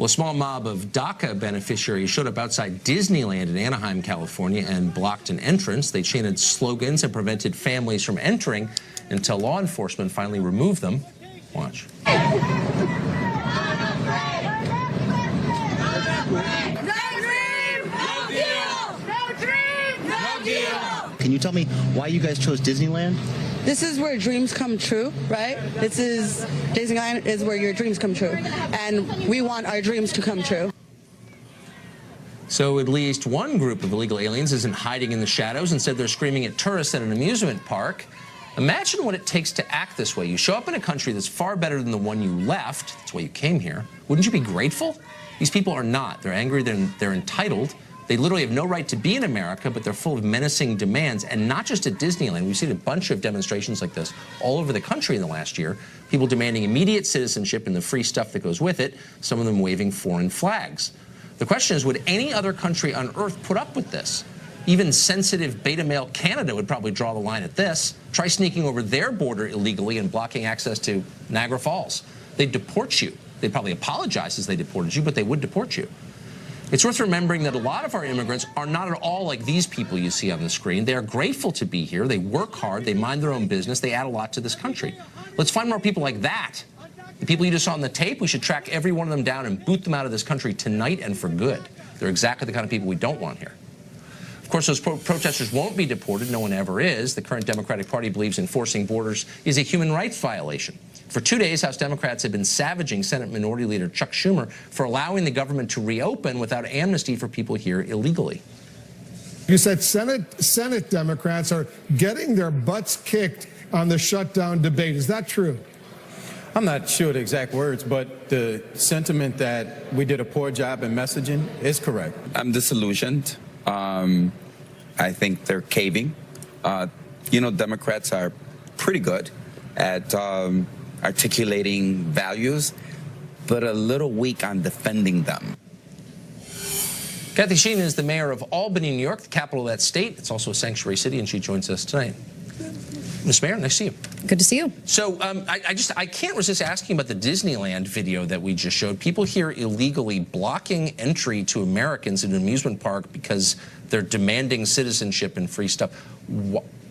Well, a small mob of DACA beneficiaries showed up outside Disneyland in Anaheim, California, and blocked an entrance. They chanted slogans and prevented families from entering until law enforcement finally removed them. Watch. Can you tell me why you guys chose Disneyland? This is where dreams come true, right? Disneyland is where your dreams come true. And we want our dreams to come true. So at least one group of illegal aliens isn't hiding in the shadows. Instead, they're screaming at tourists at an amusement park. Imagine what it takes to act this way. You show up in a country that's far better than the one you left. That's why you came here. Wouldn't you be grateful? These people are not. They're angry. They're entitled. They literally have no right to be in America, but they're full of menacing demands, and not just at Disneyland. We've seen a bunch of demonstrations like this all over the country in the last year. People demanding immediate citizenship and the free stuff that goes with it, some of them waving foreign flags. The question is, would any other country on earth put up with this? Even sensitive beta male Canada would probably draw the line at this. Try sneaking over their border illegally and blocking access to Niagara Falls. They'd deport you. They'd probably apologize as they deported you, but they would deport you. It's worth remembering that a lot of our immigrants are not at all like these people you see on the screen. They are grateful to be here. They work hard. They mind their own business. They add a lot to this country. Let's find more people like that. The people you just saw on the tape, we should track every one of them down and boot them out of this country tonight and for good. They're exactly the kind of people we don't want here. Of course, those protesters won't be deported. No one ever is. The current Democratic Party believes enforcing borders is a human rights violation. For 2 days, House Democrats have been savaging Senate Minority Leader Chuck Schumer for allowing the government to reopen without amnesty for people here illegally. You said Senate Democrats are getting their butts kicked on the shutdown debate. Is that true? I'm not sure the exact words, but the sentiment that we did a poor job in messaging is correct. I'm disillusioned. I think they're caving. Democrats are pretty good at articulating values, but a little weak on defending them. Kathy Sheehan is the mayor of Albany, New York, the capital of that state. It's also a sanctuary city, and she joins us tonight. Ms. Mayor, nice to see you. Good to see you. So I can't resist asking about the Disneyland video that we just showed. People here illegally blocking entry to Americans in an amusement park because they're demanding citizenship and free stuff.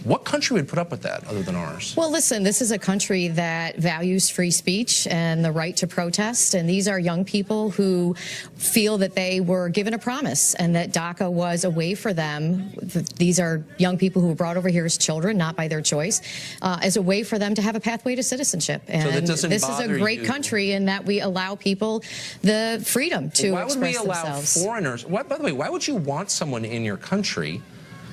What country would put up with that other than ours? Well, listen, this is a country that values free speech and the right to protest. And these are young people who feel that they were given a promise and that DACA was a way for them. These are young people who were brought over here as children, not by their choice, as a way for them to have a pathway to citizenship. And so this is a great country in that we allow people the freedom to express themselves. Why would we allow foreigners? By the way, why would you want someone in your country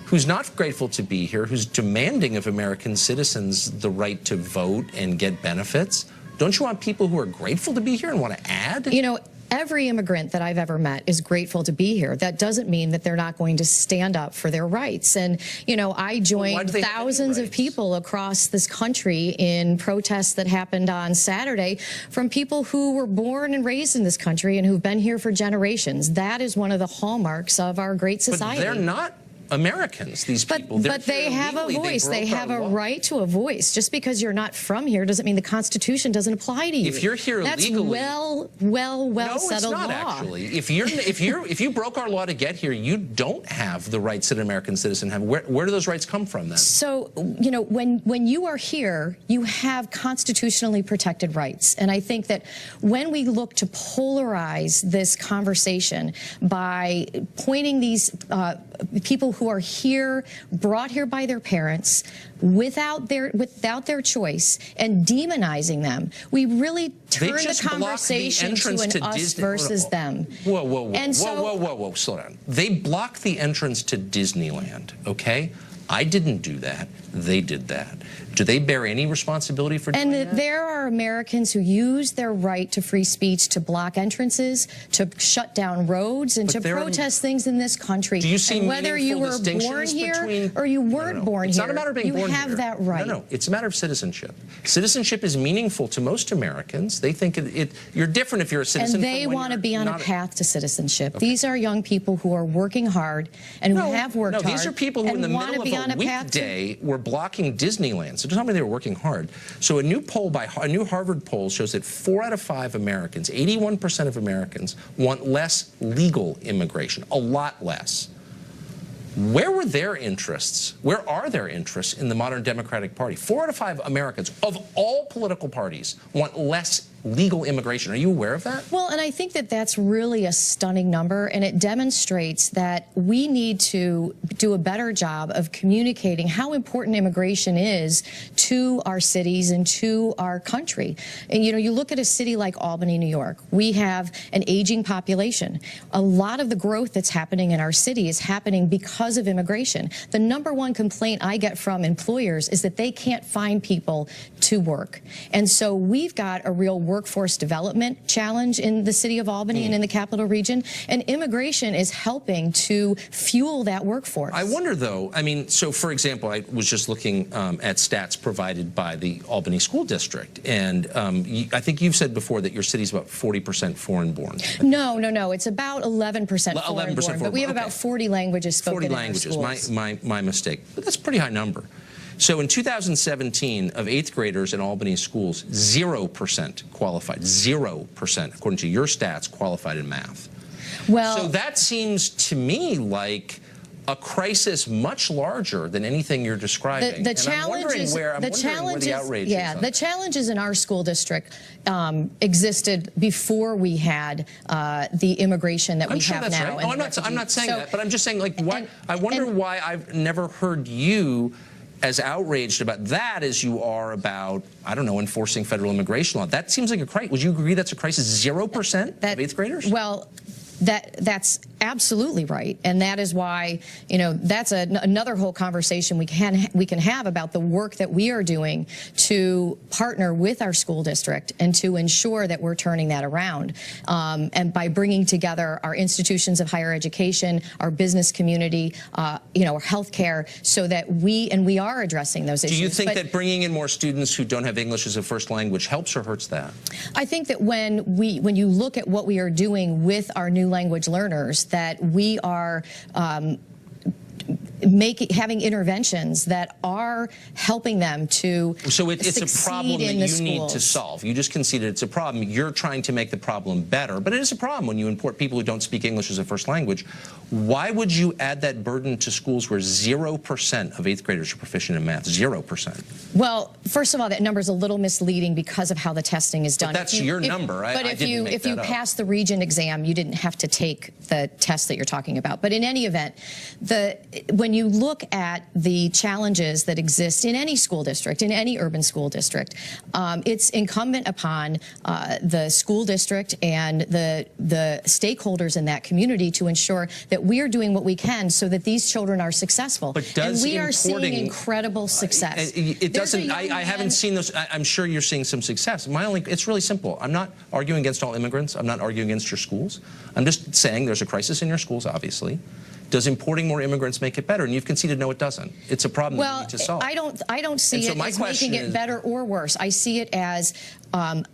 who's not grateful to be here, who's demanding of American citizens the right to vote and get benefits? Don't you want people who are grateful to be here and want to add? You know, every immigrant that I've ever met is grateful to be here. That doesn't mean that they're not going to stand up for their rights. And, you know, I joined thousands of people across this country in protests that happened on Saturday from people who were born and raised in this country and who've been here for generations. That is one of the hallmarks of our great society. But they're not Americans, these people. But they have a voice. They have a right to a voice. Just because you're not from here doesn't mean the Constitution doesn't apply to you. If you're here illegally, that's well settled law. No, it's not actually. If you broke our law to get here, you don't have the rights that an American citizen have. Where do those rights come from then? So, you know, when you are here, you have constitutionally protected rights. And I think that when we look to polarize this conversation by pointing these people who are here, brought here by their parents, without their choice, and demonizing them, we really turn the conversation to an us versus them. Whoa, slow down. They block the entrance to Disneyland, okay? I didn't do that. They did that. Do they bear any responsibility for doing that? And there are Americans who use their right to free speech to block entrances, to shut down roads, and to protest things in this country. Do you see and whether you were born here or you weren't born here, it's not a matter of being born here. You have that right. No, it's a matter of citizenship. Citizenship is meaningful to most Americans. They think you're different if you're a citizen. And they want to be on a path to citizenship. Okay. These are young people who are working hard and who have worked hard. These are people who, in the middle of be on a path to? Weekday, we're blocking Disneyland. So tell me they were working hard. So a new Harvard poll shows that 4 out of 5 Americans, 81% of Americans, want less legal immigration, a lot less. Where were their interests? Where are their interests in the modern Democratic Party? 4 out of 5 Americans of all political parties want less legal immigration. Are you aware of that? Well, and I think that that's really a stunning number, and it demonstrates that we need to do a better job of communicating how important immigration is to our cities and to our country. And, you know, you look at a city like Albany, New York. We have an aging population. A lot of the growth that's happening in our city is happening because of immigration. The #1 complaint I get from employers is that they can't find people to work. And so we've got a real workforce development challenge in the city of Albany and in the capital region, and immigration is helping to fuel that workforce. I wonder, though, I mean, so for example, I was just looking at stats provided by the Albany School District, and I think you've said before that your city's about 40% foreign-born. No, it's about 11% foreign-born, but we have okay. about 40 languages spoken 40 in languages, our schools. my mistake. But that's a pretty high number. So in 2017, of 8th graders in Albany schools, 0% qualified, 0%, according to your stats, qualified in math. Well, so that seems to me like a crisis much larger than anything you're describing. The challenge is where the outrage is. The challenges in our school district existed before we had the immigration that we have now. Right. I'm not saying that, but I'm just saying, like, why? I wonder why I've never heard you as outraged about that as you are about, I don't know, enforcing federal immigration law. That seems like a crisis. Would you agree that's a crisis? 0% of 8th graders? Well, that's absolutely right, and that is why, you know, that's another whole conversation we can have about the work that we are doing to partner with our school district and to ensure that we're turning that around, and by bringing together our institutions of higher education, our business community, you know, our healthcare, so that we are addressing those issues. Do you think that bringing in more students who don't have English as a first language helps or hurts that? I think that when you look at what we are doing with our new language learners, that we are having interventions that are helping them to So it's a problem that you need to solve. You just conceded it's a problem. You're trying to make the problem better, but it is a problem when you import people who don't speak English as a first language. Why would you add that burden to schools where 0% of 8th graders are proficient in math? 0%. Well, first of all, that number is a little misleading because of how the testing is done. But that's your number. But if you pass the region exam, you didn't have to take the test that you're talking about. But in any event, when you look at the challenges that exist in any school district, in any urban school district, it's incumbent upon the school district and the stakeholders in that community to ensure that we are doing what we can so that these children are successful. And we are seeing incredible success. It doesn't. I haven't seen those. I'm sure you're seeing some success. It's really simple. I'm not arguing against all immigrants. I'm not arguing against your schools. I'm just saying there's a crisis in your schools, obviously. Does importing more immigrants make it better? And you've conceded no, it doesn't. It's a problem that you need to solve. I don't see it as making it better or worse. I see it as an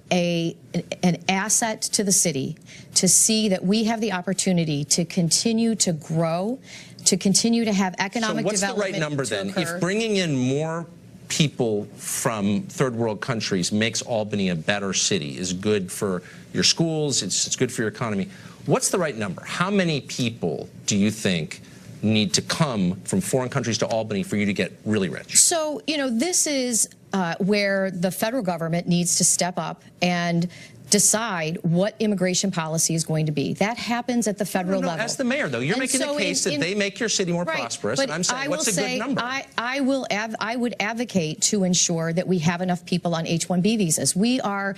asset to the city to see that we have the opportunity to continue to grow, to continue to have economic development. So what's the right number then? If bringing in more people from third world countries makes Albany a better city, is good for your schools, it's good for your economy, what's the right number? How many people do you think need to come from foreign countries to Albany for you to get really rich? So, you know, this is where the federal government needs to step up and decide what immigration policy is going to be. That happens at the federal level. As the mayor, though, you're making the case that they make your city more prosperous, and I'm saying, what's a good number? I would advocate to ensure that we have enough people on H-1B visas. We are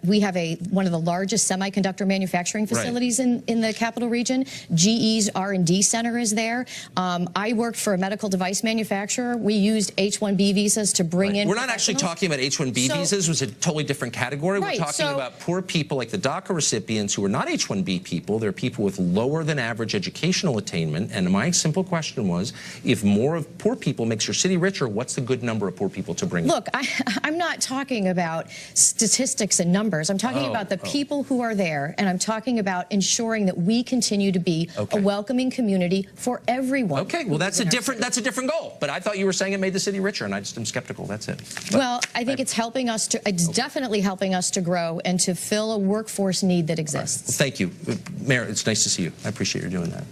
we have one of the largest semiconductor manufacturing facilities in the capital region. GE's R&D center is there. I worked for a medical device manufacturer. We used H-1B visas to bring in. We're not actually talking about H-1B visas. It was a totally different category. Corey, Right, we're talking so- about poor people like the DACA recipients who are not H-1B people. They're people with lower than average educational attainment. And my simple question was, if more of poor people makes your city richer, what's the good number of poor people to bring in? Look, I'm not talking about statistics and numbers. I'm talking about the people who are there, and I'm talking about ensuring that we continue to be a welcoming community for everyone. Okay, well, that's a different goal. But I thought you were saying it made the city richer, and I just am skeptical. That's it. But well, I think it's helping us to. It's definitely helping us to grow and to fill a workforce need that exists. Well, thank you, Mayor. It's nice to see you. I appreciate you doing that.